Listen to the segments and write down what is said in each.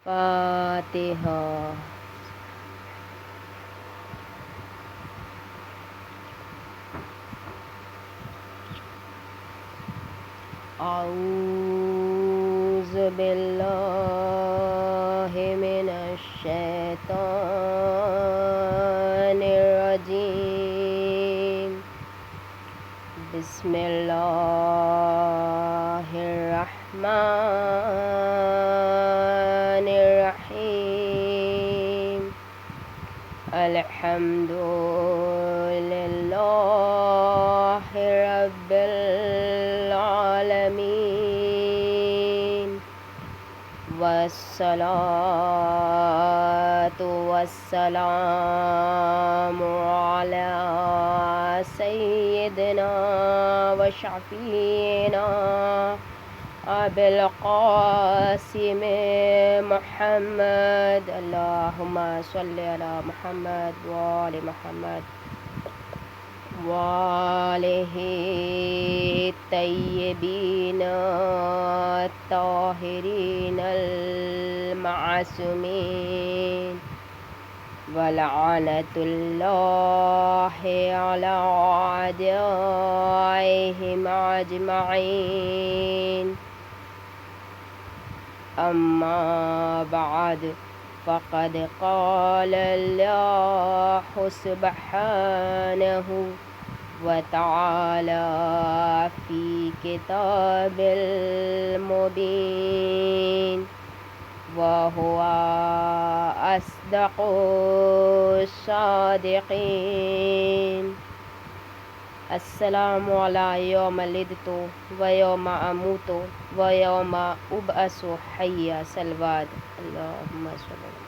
فاتحہ۔ اعوذ باللہ من الشیطان الرجیم، بسم اللہ الرحمن الرحیم، الحمد للہ رب العالمین، والصلاة والسلام علی سیدنا و شفیعنا ابی القاسم محمد، اللہم صلی علی محمد وآل محمد وآلہ الطیبین الطاہرین المعصومین، ولعنۃ اللہ علی اعدائہم اجمعین، اما بعد، فقد قال اللہ سبحانہ وتعالی فی کتاب المبین، وہو اصدق الصادقین، السلام علی یوم ولدت و یوم اموت و یوم ابعث حیا، صلوات اللہم صلی اللہ۔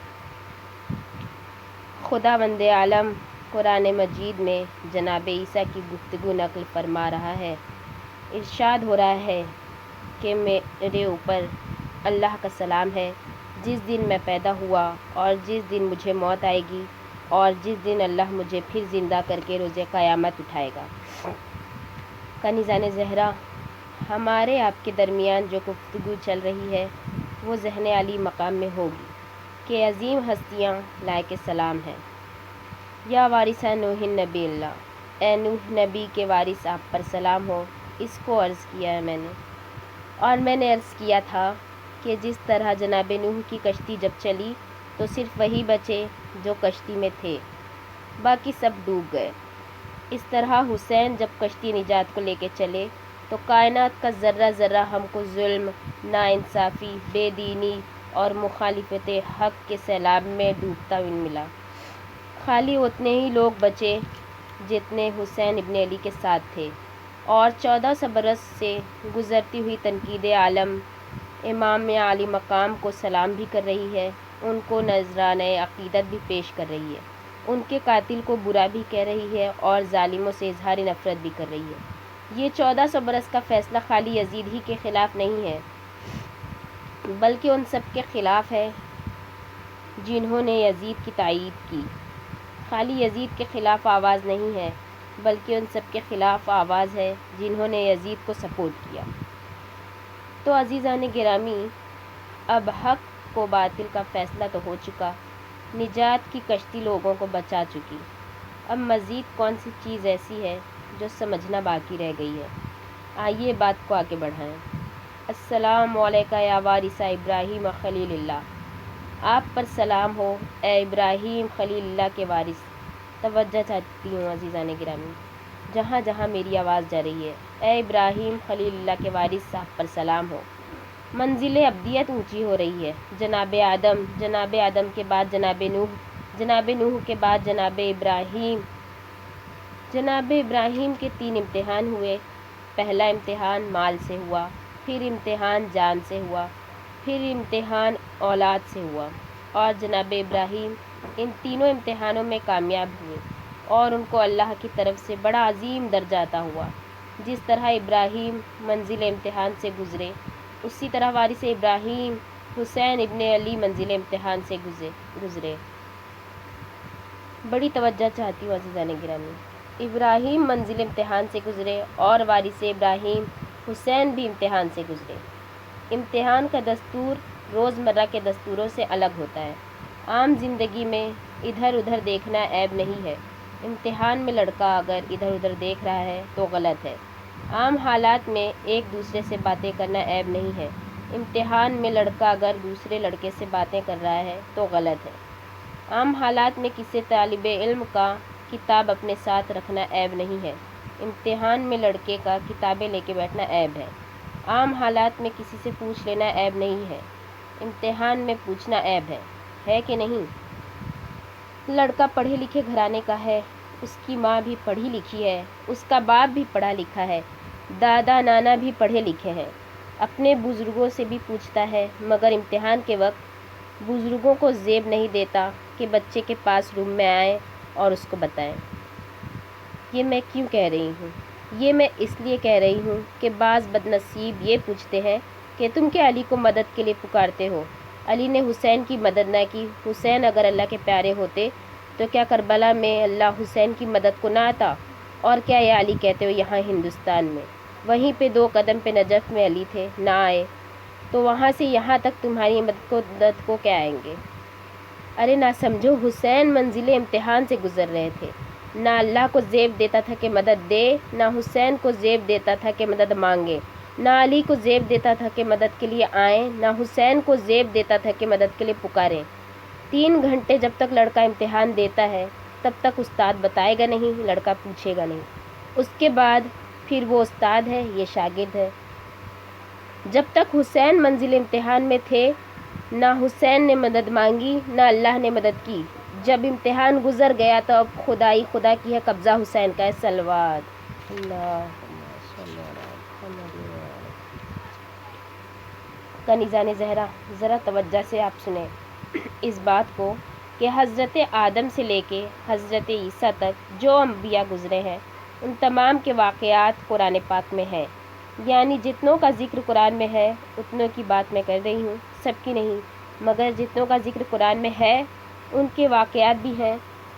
خداوند عالم قرآن مجید میں جناب عیسیٰ کی گفتگو نقل فرما رہا ہے۔ ارشاد ہو رہا ہے کہ میرے اوپر اللہ کا سلام ہے، جس دن میں پیدا ہوا اور جس دن مجھے موت آئے گی اور جس دن اللہ مجھے پھر زندہ کر کے روز قیامت اٹھائے گا۔ کنیزان زہرا، ہمارے آپ کے درمیان جو گفتگو چل رہی ہے وہ ذہن علی مقام میں ہوگی کہ عظیم ہستیاں لائق سلام ہیں۔ یا وارثہ نوح نبی اللہ، اے نوح نبی کے وارث آپ پر سلام ہو، اس کو عرض کیا ہے میں نے، اور میں نے عرض کیا تھا کہ جس طرح جناب نوح کی کشتی جب چلی تو صرف وہی بچے جو کشتی میں تھے، باقی سب ڈوب گئے۔ اس طرح حسین جب کشتی نجات کو لے کے چلے تو کائنات کا ذرہ ذرہ ہم کو ظلم، ناانصافی، بے دینی اور مخالفت حق کے سیلاب میں ڈوبتا ہوا ملا۔ خالی اتنے ہی لوگ بچے جتنے حسین ابن علی کے ساتھ تھے، اور 1400 برس سے گزرتی ہوئی تنقید عالم امام عالی مقام کو سلام بھی کر رہی ہے، ان کو نذرانۂ عقیدت بھی پیش کر رہی ہے، ان کے قاتل کو برا بھی کہہ رہی ہے اور ظالموں سے اظہار نفرت بھی کر رہی ہے۔ یہ 1400 برس کا فیصلہ خالی یزید ہی کے خلاف نہیں ہے، بلکہ ان سب کے خلاف ہے جنہوں نے یزید کی تائید کی۔ خالی یزید کے خلاف آواز نہیں ہے، بلکہ ان سب کے خلاف آواز ہے جنہوں نے یزید کو سپورٹ کیا۔ تو عزیزان گرامی، اب حق و باطل کا فیصلہ تو ہو چکا، نجات کی کشتی لوگوں کو بچا چکی، اب مزید کون سی چیز ایسی ہے جو سمجھنا باقی رہ گئی ہے؟ آئیے بات کو آگے بڑھائیں۔ السلام علیکہ یا وارث ابراہیم خلیل اللہ، آپ پر سلام ہو اے ابراہیم خلیل اللہ کے وارث۔ توجہ چاہتی ہوں عزیزان گرامی، جہاں جہاں میری آواز جا رہی ہے، اے ابراہیم خلیل اللہ کے وارث آپ پر سلام ہو۔ منزل ابدیت اونچی ہو رہی ہے، جناب آدم کے بعد جناب نوح کے بعد جناب ابراہیم کے 3 امتحان ہوئے۔ پہلا امتحان مال سے ہوا، پھر امتحان جان سے ہوا، پھر امتحان اولاد سے ہوا، اور جناب ابراہیم ان تینوں امتحانوں میں کامیاب ہوئے اور ان کو اللہ کی طرف سے بڑا عظیم درجہ عطا ہوا۔ جس طرح ابراہیم منزل امتحان سے گزرے، اسی طرح وارث ابراہیم حسین ابن علی منزل امتحان سے گزرے۔ بڑی توجہ چاہتی ہوں عزیزان گرامی، ابراہیم منزل امتحان سے گزرے اور وارث ابراہیم حسین بھی امتحان سے گزرے۔ امتحان کا دستور روزمرہ کے دستوروں سے الگ ہوتا ہے۔ عام زندگی میں ادھر ادھر دیکھنا عیب نہیں ہے، امتحان میں لڑکا اگر ادھر ادھر دیکھ رہا ہے تو غلط ہے۔ عام حالات میں ایک دوسرے سے باتیں کرنا عیب نہیں ہے، امتحان میں لڑکا اگر دوسرے لڑکے سے باتیں کر رہا ہے تو غلط ہے۔ عام حالات میں کسی طالب علم کا کتاب اپنے ساتھ رکھنا عیب نہیں ہے، امتحان میں لڑکے کا کتابیں لے کے بیٹھنا عیب ہے۔ عام حالات میں کسی سے پوچھ لینا عیب نہیں ہے، امتحان میں پوچھنا عیب ہے کہ نہیں؟ لڑکا پڑھے لکھے گھرانے کا ہے، اس کی ماں بھی پڑھی لکھی ہے، اس کا باپ بھی پڑھا لکھا ہے، دادا نانا بھی پڑھے لکھے ہیں، اپنے بزرگوں سے بھی پوچھتا ہے، مگر امتحان کے وقت بزرگوں کو زیب نہیں دیتا کہ بچے کے پاس روم میں آئیں اور اس کو بتائیں۔ یہ میں کیوں کہہ رہی ہوں؟ یہ میں اس لیے کہہ رہی ہوں کہ بعض بدنصیب یہ پوچھتے ہیں کہ تم کیا علی کو مدد کے لیے پکارتے ہو؟ علی نے حسین کی مدد نہ کی، حسین اگر اللہ کے پیارے ہوتے تو کیا کربلا میں اللہ حسین کی مدد کو نہ آتا؟ اور کیا یہ علی کہتے ہو یہاں ہندوستان میں، وہیں پہ 2 قدم پہ نجف میں علی تھے، نہ آئے تو وہاں سے یہاں تک تمہاری مدد کو کیا آئیں گے؟ ارے نہ سمجھو، حسین منزل امتحان سے گزر رہے تھے، نہ اللہ کو زیب دیتا تھا کہ مدد دے، نہ حسین کو زیب دیتا تھا کہ مدد مانگے، نہ علی کو زیب دیتا تھا کہ مدد کے لیے آئیں، نہ حسین کو زیب دیتا تھا کہ مدد کے لیے پکاریں۔ 3 گھنٹے جب تک لڑکا امتحان دیتا ہے تب تک استاد بتائے گا نہیں، لڑکا پوچھے گا نہیں، اس کے بعد پھر وہ استاد ہے یہ شاگرد ہے۔ جب تک حسین منزل امتحان میں تھے نہ حسین نے مدد مانگی نہ اللہ نے مدد کی، جب امتحان گزر گیا تو اب خدائی خدا کی ہے، قبضہ حسین کا ہے۔ صلوات کنیزان زہرا، ذرا توجہ سے آپ سنیں اس بات کو کہ حضرت آدم سے لے کے حضرت عیسیٰ تک جو انبیاء گزرے ہیں ان تمام کے واقعات قرآن پاک میں ہیں، یعنی جتنوں کا ذکر قرآن میں ہے اتنوں کی بات میں کر رہی ہوں، سب کی نہیں، مگر جتنوں کا ذکر قرآن میں ہے ان کے واقعات بھی ہیں۔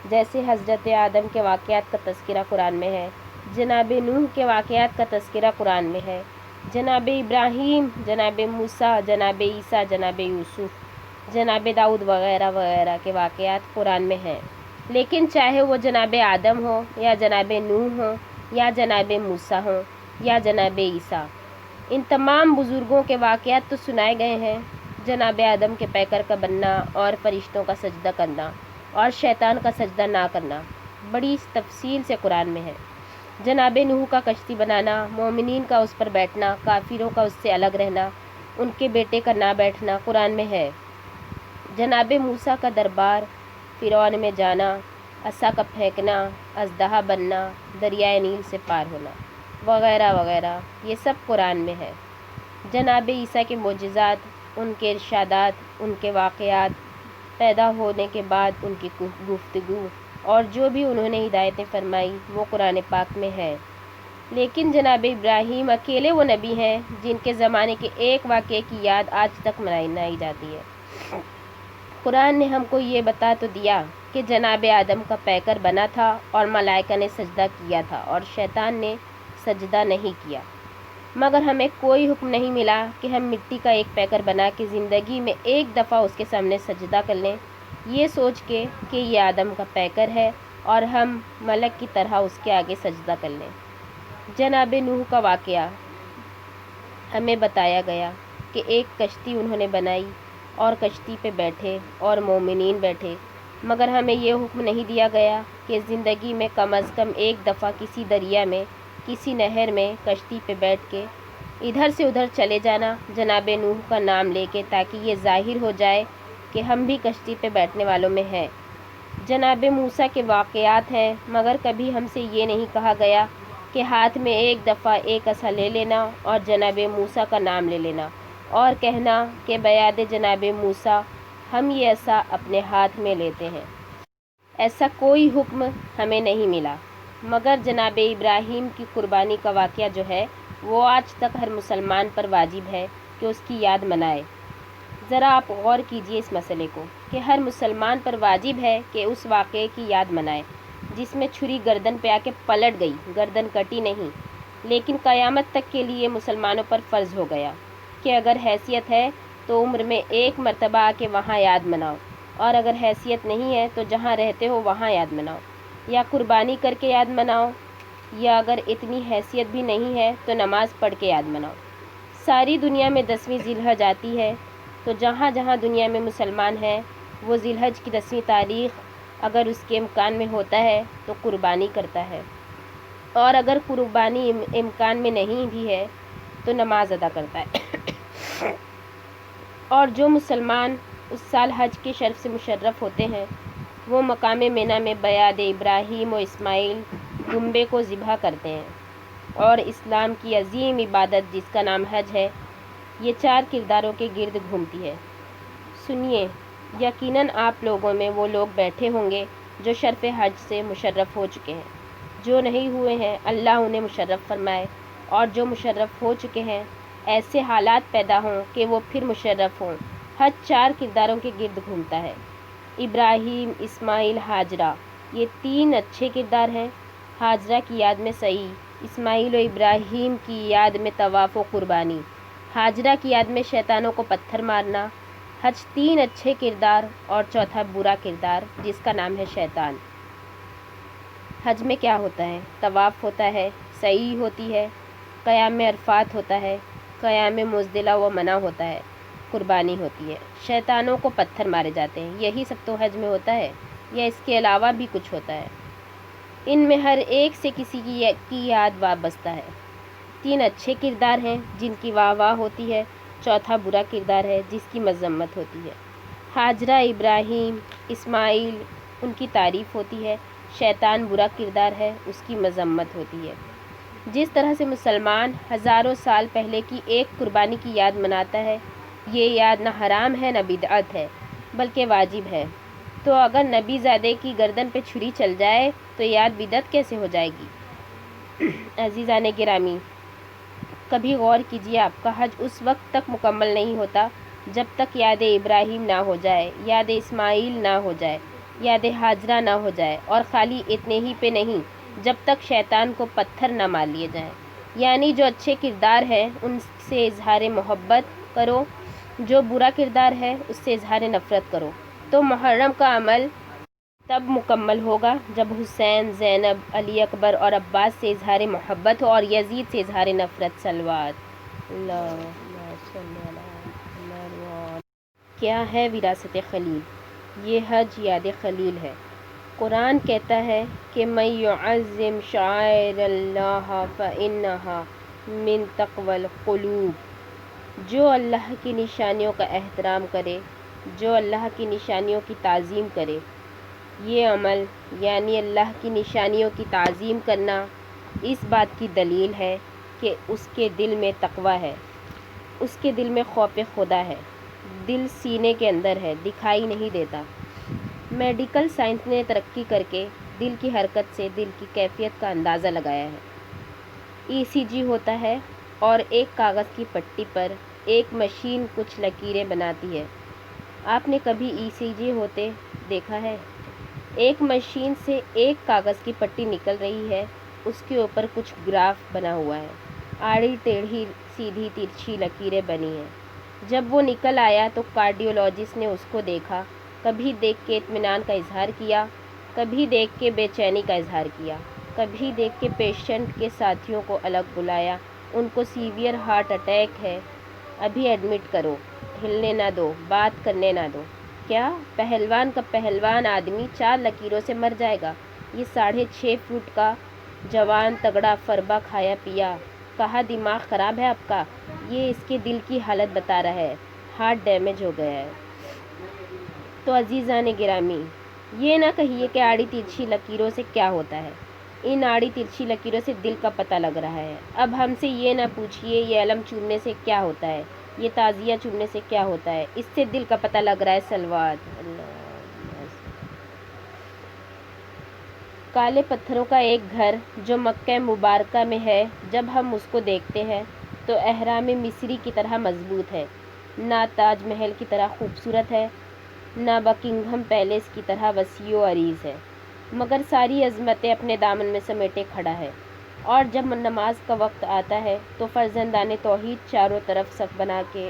جیسے حضرت آدم کے واقعات کا تذکرہ قرآن میں ہے، جناب نوح کے واقعات کا تذکرہ قرآن میں ہے، جناب ابراہیم، جناب موسیٰ، جناب عیسیٰ، جناب یوسف، جناب داؤد وغیرہ وغیرہ کے واقعات قرآن میں ہیں۔ لیکن چاہے وہ جناب آدم ہو یا جناب نوح ہو یا جناب موسیٰ ہو یا جناب عیسیٰ، ان تمام بزرگوں کے واقعات تو سنائے گئے ہیں۔ جناب آدم کے پیکر کا بننا اور فرشتوں کا سجدہ کرنا اور شیطان کا سجدہ نہ کرنا بڑی تفصیل سے قرآن میں ہے۔ جناب نوح کا کشتی بنانا، مومنین کا اس پر بیٹھنا، کافروں کا اس سے الگ رہنا، ان کے بیٹے کا نہ بیٹھنا قرآن میں ہے۔ جناب موسیٰ کا دربار فرعون میں جانا، عصا کا پھینکنا، اژدہا بننا، دریائے نیل سے پار ہونا وغیرہ وغیرہ، یہ سب قرآن میں ہے۔ جناب عیسیٰ کے معجزات، ان کے ارشادات، ان کے واقعات، پیدا ہونے کے بعد ان کی گفتگو اور جو بھی انہوں نے ہدایتیں فرمائی وہ قرآن پاک میں ہے۔ لیکن جناب ابراہیم اکیلے وہ نبی ہیں جن کے زمانے کے ایک واقعے کی یاد آج تک منائی جاتی ہے۔ قرآن نے ہم کو یہ بتا تو دیا کہ جناب آدم کا پیکر بنا تھا اور ملائکہ نے سجدہ کیا تھا اور شیطان نے سجدہ نہیں کیا، مگر ہمیں کوئی حکم نہیں ملا کہ ہم مٹی کا ایک پیکر بنا کے زندگی میں ایک دفعہ اس کے سامنے سجدہ کر لیں، یہ سوچ کے کہ یہ آدم کا پیکر ہے اور ہم ملک کی طرح اس کے آگے سجدہ کر لیں۔ جناب نوح کا واقعہ ہمیں بتایا گیا کہ ایک کشتی انہوں نے بنائی اور کشتی پہ بیٹھے اور مومنین بیٹھے، مگر ہمیں یہ حکم نہیں دیا گیا کہ زندگی میں کم از کم ایک دفعہ کسی دریا میں، کسی نہر میں کشتی پہ بیٹھ کے ادھر سے ادھر چلے جانا جناب نوح کا نام لے کے، تاکہ یہ ظاہر ہو جائے کہ ہم بھی کشتی پہ بیٹھنے والوں میں ہیں۔ جناب موسیٰ کے واقعات ہیں، مگر کبھی ہم سے یہ نہیں کہا گیا کہ ہاتھ میں ایک دفعہ ایک عصا لے لینا اور جناب موسیٰ کا نام لے لینا اور کہنا کہ بیاد جناب موسیٰ ہم یہ عصا اپنے ہاتھ میں لیتے ہیں۔ ایسا کوئی حکم ہمیں نہیں ملا، مگر جناب ابراہیم کی قربانی کا واقعہ جو ہے وہ آج تک ہر مسلمان پر واجب ہے کہ اس کی یاد منائے۔ ذرا آپ غور کیجئے اس مسئلے کو کہ ہر مسلمان پر واجب ہے کہ اس واقعے کی یاد منائے جس میں چھری گردن پہ آ کے پلٹ گئی، گردن کٹی نہیں، لیکن قیامت تک کے لیے مسلمانوں پر فرض ہو گیا کہ اگر حیثیت ہے تو عمر میں 1 مرتبہ آ کے وہاں یاد مناؤ، اور اگر حیثیت نہیں ہے تو جہاں رہتے ہو وہاں یاد مناؤ، یا قربانی کر کے یاد مناؤ، یا اگر اتنی حیثیت بھی نہیں ہے تو نماز پڑھ کے یاد مناؤ۔ ساری دنیا میں 10ویں ذی الحج آتی ہے، تو جہاں جہاں دنیا میں مسلمان ہیں وہ ذی الحج کی 10ویں تاریخ اگر اس کے امکان میں ہوتا ہے تو قربانی کرتا ہے، اور اگر قربانی امکان میں نہیں بھی ہے تو نماز ادا کرتا ہے۔ اور جو مسلمان اس سال حج کے شرف سے مشرف ہوتے ہیں وہ مقام منی میں بیعت ابراہیم و اسماعیل دمبے کو ذبح کرتے ہیں، اور اسلام کی عظیم عبادت جس کا نام حج ہے یہ 4 کرداروں کے گرد گھومتی ہے۔ سنیے، یقیناً آپ لوگوں میں وہ لوگ بیٹھے ہوں گے جو شرف حج سے مشرف ہو چکے ہیں، جو نہیں ہوئے ہیں اللہ انہیں مشرف فرمائے، اور جو مشرف ہو چکے ہیں ایسے حالات پیدا ہوں کہ وہ پھر مشرف ہوں۔ حج 4 کرداروں کے گرد گھومتا ہے۔ ابراہیم، اسماعیل، ہاجرہ، یہ 3 اچھے کردار ہیں۔ ہاجرہ کی یاد میں سعی، اسماعیل و ابراہیم کی یاد میں طواف و قربانی، ہاجرہ کی یاد میں شیطانوں کو پتھر مارنا۔ حج 3 اچھے کردار اور چوتھا برا کردار جس کا نام ہے شیطان۔ حج میں کیا ہوتا ہے؟ طواف ہوتا ہے، سعی ہوتی ہے، قیام عرفات ہوتا ہے، قیام مزدلفہ و منی ہوتا ہے، قربانی ہوتی ہے، شیطانوں کو پتھر مارے جاتے ہیں۔ یہی سب تو حج میں ہوتا ہے، یا اس کے علاوہ بھی کچھ ہوتا ہے؟ ان میں ہر ایک سے کسی کی یاد وابستہ ہے۔ 3 اچھے کردار ہیں جن کی واہ واہ ہوتی ہے، چوتھا برا کردار ہے جس کی مذمت ہوتی ہے۔ ہاجرہ، ابراہیم، اسماعیل، ان کی تعریف ہوتی ہے، شیطان برا کردار ہے، اس کی مذمت ہوتی ہے۔ جس طرح سے مسلمان ہزاروں سال پہلے کی ایک قربانی کی یاد مناتا ہے، یہ یاد نہ حرام ہے نہ بدعت ہے بلکہ واجب ہے، تو اگر نبی زادے کی گردن پہ چھری چل جائے تو یاد بدعت کیسے ہو جائے گی؟ عزیزان گرامی، کبھی غور کیجیے، آپ کا حج اس وقت تک مکمل نہیں ہوتا جب تک یاد ابراہیم نہ ہو جائے، یاد اسماعیل نہ ہو جائے، یاد ہاجرہ نہ ہو جائے، اور خالی اتنے ہی پہ نہیں، جب تک شیطان کو پتھر نہ مار لیے جائیں۔ یعنی جو اچھے کردار ہیں ان سے اظہار محبت کرو، جو برا کردار ہے اس سے اظہار نفرت کرو۔ تو محرم کا عمل تب مکمل ہوگا جب حسین، زینب، علی اکبر اور عباس سے اظہار محبت ہو اور یزید سے اظہار نفرت۔ صلوات اللہم صلی علی محمد۔ کیا ہے وراثت خلیل؟ یہ حج یاد خلیل ہے۔ قرآن کہتا ہے کہ مَن یعظم شعائر اللہ فإنہا من تقوی القلوب، جو اللہ کی نشانیوں کا احترام کرے، جو اللہ کی نشانیوں کی تعظیم کرے، یہ عمل یعنی اللہ کی نشانیوں کی تعظیم کرنا اس بات کی دلیل ہے کہ اس کے دل میں تقوی ہے، اس کے دل میں خوف خدا ہے۔ دل سینے کے اندر ہے، دکھائی نہیں دیتا۔ میڈیکل سائنس نے ترقی کر کے دل کی حرکت سے دل کی کیفیت کا اندازہ لگایا ہے۔ ECG ہوتا ہے اور ایک کاغذ کی پٹی پر ایک مشین کچھ لکیریں بناتی ہے۔ آپ نے کبھی ECG ہوتے دیکھا ہے؟ ایک مشین سے ایک کاغذ کی پٹی نکل رہی ہے، اس کے اوپر کچھ گراف بنا ہوا ہے، آڑی ٹیڑھی سیدھی ترچھی لکیریں بنی ہیں۔ جب وہ نکل آیا تو کارڈیولوجسٹ نے اس کو دیکھا، کبھی دیکھ کے اطمینان کا اظہار کیا، کبھی دیکھ کے بے چینی کا اظہار کیا، کبھی دیکھ کے پیشنٹ کے ساتھیوں کو الگ بلایا، ان کو سیویئر ہارٹ اٹیک ہے، ابھی ایڈمٹ کرو، ہلنے نہ دو، بات کرنے نہ دو۔ کیا پہلوان کا پہلوان آدمی 4 لکیروں سے مر جائے گا؟ یہ 6.5 فٹ کا جوان تگڑا فربہ کھایا پیا، کہا دماغ خراب ہے آپ کا؟ یہ اس کے دل کی حالت بتا رہا ہے، ہارٹ ڈیمیج ہو گیا ہے۔ تو عزیزان گرامی، یہ نہ کہیے کہ آڑی ترچھی لکیروں سے کیا ہوتا ہے۔ ان آڑی ترچھی لکیروں سے دل کا پتہ لگ رہا ہے۔ اب ہم سے یہ نہ پوچھیے یہ علم چومنے سے کیا ہوتا ہے، یہ تعزیہ چومنے سے کیا ہوتا ہے، اس سے دل کا پتہ لگ رہا ہے۔ صلوات اللہ۔ کالے پتھروں کا ایک گھر جو مکہ مبارکہ میں ہے، جب ہم اس کو دیکھتے ہیں تو اہرام مصری کی طرح مضبوط ہے، نہ تاج محل کی طرح خوبصورت ہے، نہ بکنگھم پیلیس کی طرح وسیع و عریض ہے، مگر ساری عظمتیں اپنے دامن میں سمیٹے کھڑا ہے۔ اور جب نماز کا وقت آتا ہے تو فرزندان توحید چاروں طرف صف بنا کے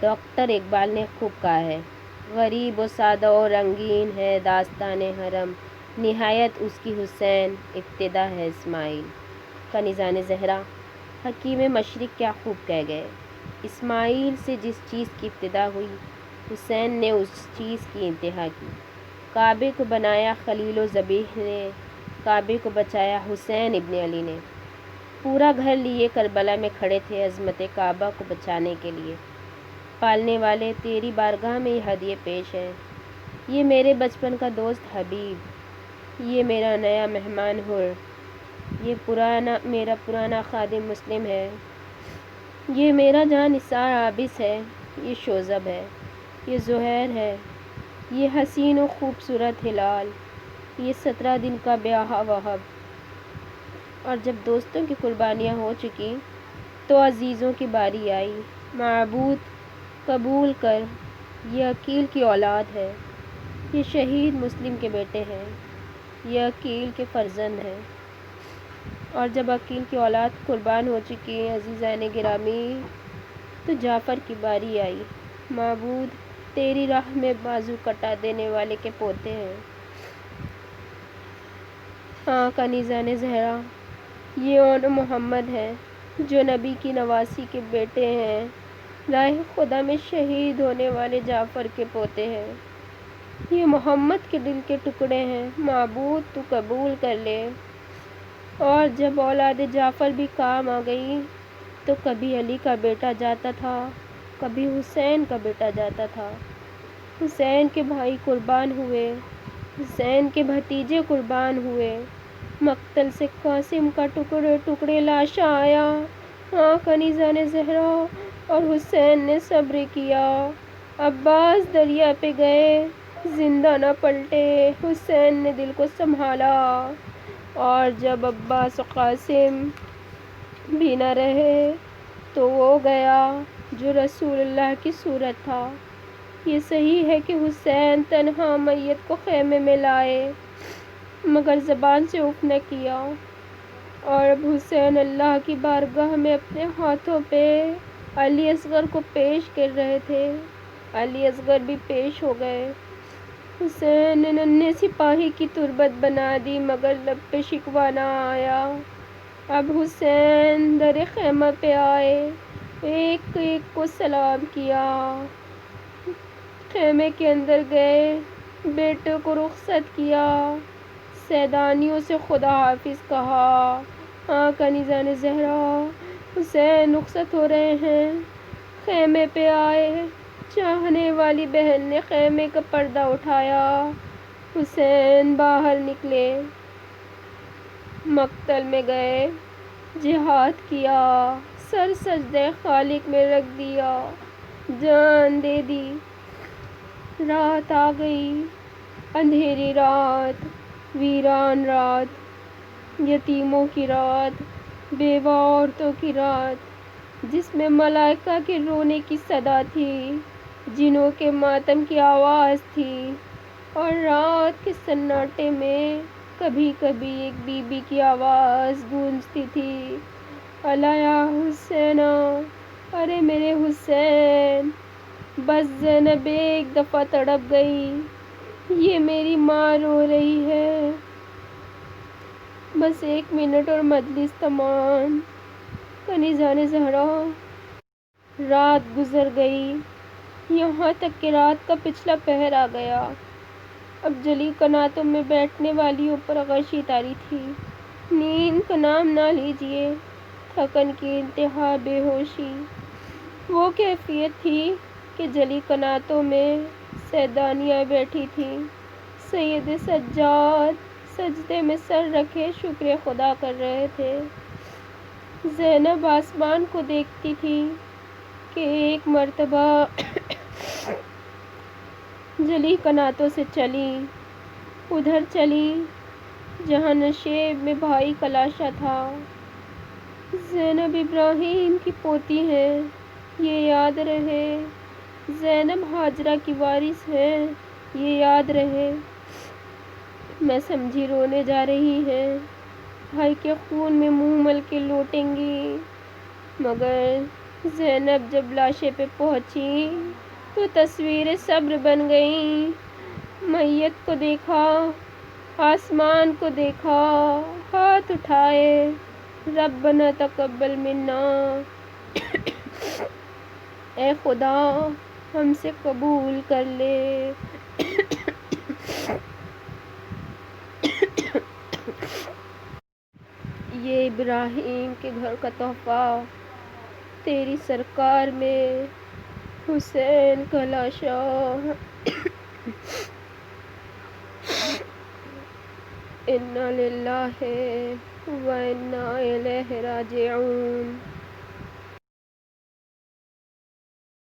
ڈاکٹر اقبال نے خوب کہا ہے، غریب و سادہ و رنگین ہے داستان حرم، نہایت اس کی حسین، ابتدا ہے اسماعیل۔ کنیزان زہرا، حکیم مشرق کیا خوب کہہ گئے، اسماعیل سے جس چیز کی ابتدا ہوئی، حسین نے اس چیز کی انتہا کی۔ کعبے کو بنایا خلیل و ذبیح نے، کعبے کو بچایا حسین ابن علی نے۔ پورا گھر لیے کربلا میں کھڑے تھے عظمت کعبہ کو بچانے کے لیے۔ پالنے والے، تیری بارگاہ میں یہ ہدیے پیش ہے، یہ میرے بچپن کا دوست حبیب، یہ میرا نیا مہمان حر، یہ میرا پرانا خادم مسلم ہے، یہ میرا جاں نثار عابس ہے، یہ شوذب ہے، یہ زہیر ہے، یہ حسین و خوبصورت ہلال، یہ 17 دن کا بیاہا وہب۔ اور جب دوستوں کی قربانیاں ہو چکیں تو عزیزوں کی باری آئی۔ معبود قبول کر، یہ عقیل کی اولاد ہے، یہ شہید مسلم کے بیٹے ہیں، یہ عقیل کے فرزند ہیں۔ اور جب عقیل کی اولاد قربان ہو چکی عزیزان گرامی تو جعفر کی باری آئی۔ معبود تیری راہ میں بازو کٹا دینے والے کے پوتے ہیں۔ ہاں کنیزان زہرا، یہ اون محمد ہیں جو نبی کی نواسی کے بیٹے ہیں، راہ خدا میں شہید ہونے والے جعفر کے پوتے ہیں، یہ محمد کے دل کے ٹکڑے ہیں۔ معبود تو قبول کر لے۔ اور جب اولاد جعفر بھی کام آ گئی تو کبھی علی کا بیٹا جاتا تھا، کبھی حسین کا بیٹا جاتا تھا، حسین کے بھائی قربان ہوئے، حسین کے بھتیجے قربان ہوئے، مقتل سے قاسم کا ٹکڑے ٹکڑے لاشاں آیا۔ ہاں کنیزان زہرا، اور حسین نے صبر کیا، عباس دریا پہ گئے، زندہ نہ پلٹے، حسین نے دل کو سنبھالا۔ اور جب عباس و قاسم بھی نہ رہے تو وہ گیا جو رسول اللہ کی صورت تھا۔ یہ صحیح ہے کہ حسین تنہا میت کو خیمے میں لائے مگر زبان سے اف نہ کیا۔ اور اب حسین اللہ کی بارگاہ میں اپنے ہاتھوں پہ علی اصغر کو پیش کر رہے تھے، علی اصغر بھی پیش ہو گئے۔ حسین نے ننھے سپاہی کی تربت بنا دی مگر لب پہ شکوہ نہ آیا۔ اب حسین در خیمہ پہ آئے، ایک ایک کو سلام کیا، خیمے کے اندر گئے، بیٹے کو رخصت کیا، سیدانیوں سے خدا حافظ کہا۔ ہاں کنیزان زہرا، حسین رخصت ہو رہے ہیں، خیمے پہ آئے، چاہنے والی بہن نے خیمے کا پردہ اٹھایا، حسین باہر نکلے، مقتل میں گئے، جہاد کیا، سر سجدہ خالق میں رکھ دیا، جان دے دی۔ رات آ گئی، اندھیری رات، ویران رات، یتیموں کی رات، بیوہ عورتوں کی رات، جس میں ملائکہ کے رونے کی صدا تھی، جنوں کے ماتم کی آواز تھی، اور رات کے سناٹے میں کبھی کبھی ایک بی بی کی آواز گونجتی تھی، الا یا حسینا، ارے میرے حسین۔ بس زینب ایک دفعہ تڑپ گئی، یہ میری ماں رو رہی ہے، بس 1 منٹ اور مجلس تمام۔ کنیزان زہرا، رات گزر گئی، یہاں تک کہ رات کا پچھلا پہر آ گیا۔ اب جلی قناتوں میں بیٹھنے والیوں پر غشی طاری تھی۔ نیند کا نام نہ لیجیے، تھکن کی انتہا بے ہوشی، وہ کیفیت تھی کہ جلی قناتوں میں سیدانیاں بیٹھی تھیں، سید سجاد سجدے میں سر رکھے شکر خدا کر رہے تھے۔ زینب آسمان کو دیکھتی تھی کہ ایک مرتبہ جلی قناتوں سے چلی، ادھر چلی جہاں نشیب میں بھائی کا لاشا تھا۔ زینب ابراہیم کی پوتی ہیں، یہ یاد رہے، زینب ہاجرہ کی وارث ہیں، یہ یاد رہے۔ میں سمجھی رونے جا رہی ہیں، بھائی کے خون میں منہ مل کے لوٹیں گی، مگر زینب جب لاشے پہ پہنچی تو تصویر صبر بن گئیں۔ میت کو دیکھا، آسمان کو دیکھا، ہاتھ اٹھائے، ربنا تقبل منا، اے خدا ہم سے قبول کر لے۔ یہ ابراہیم کے گھر کا تحفہ، تیری سرکار میں حسین کا لاشا۔ انا للہ و انا الیہ راجعون۔